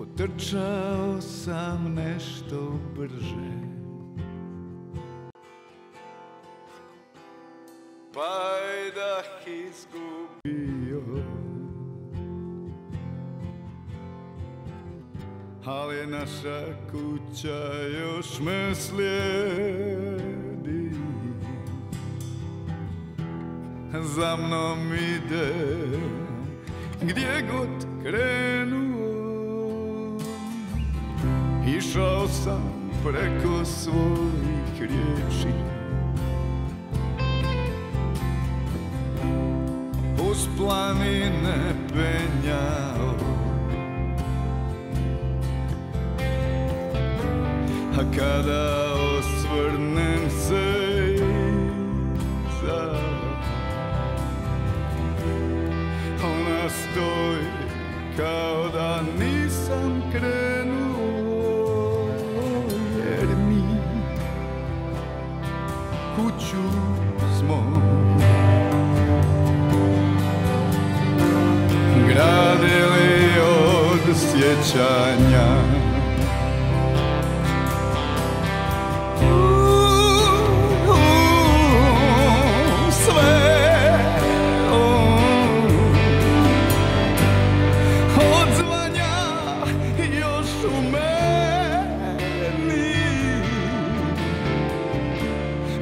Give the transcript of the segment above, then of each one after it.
potrčao sam nešto brže, pajdah izgubio, ali naša kuća još me slijedi, za mnom ide gdje god krenuo. Išao sam preko svojih riječi, uz planine penjao, a kada osvrnem se iza, ona stoji kao da nisam krenuo, jer mi kuću smo gradili od sjećanja.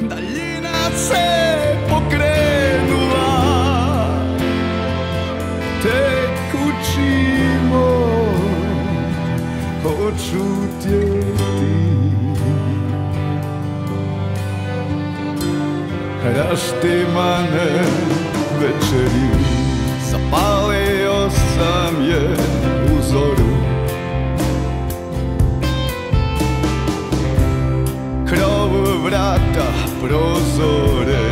Daljina se pokrenula, tek učimo odšutjeti. Raštimane večeri, zapalio sam je u zoru, krov, vrata, prozore,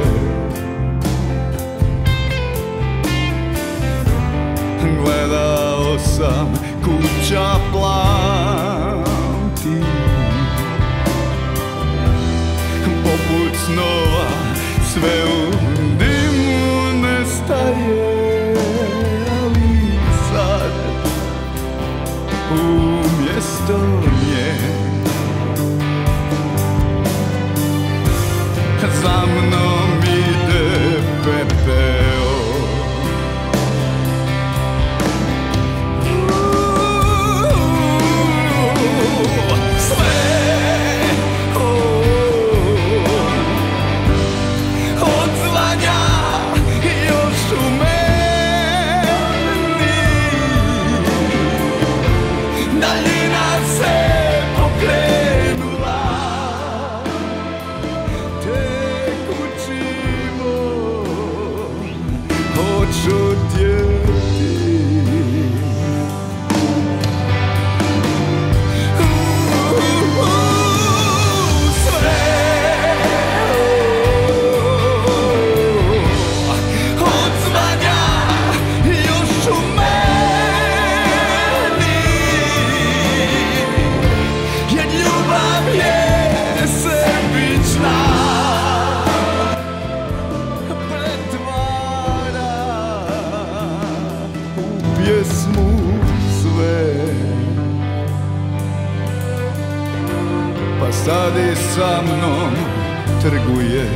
gledao sam, kuća plamti, poput snova sve u dimu nestaje, ali sad umjesto nje za mnom ide pepeo. Sve odzvanja još u meni, daljina se pokrenula, odšutjeti. Sve odzvanja još u meni, jer ljubav je sebična, pjesmu sve, pa sad i sa mnom trguje.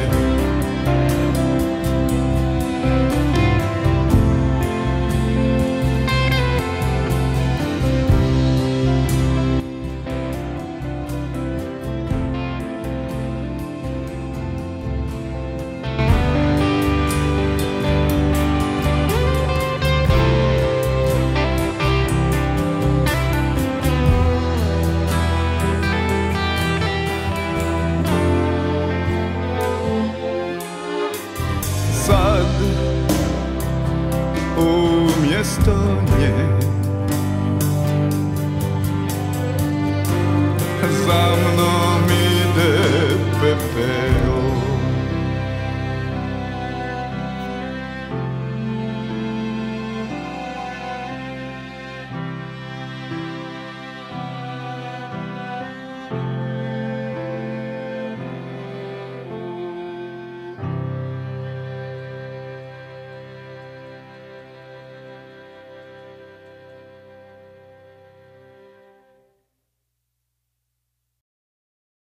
Sad umjesto nje za mnom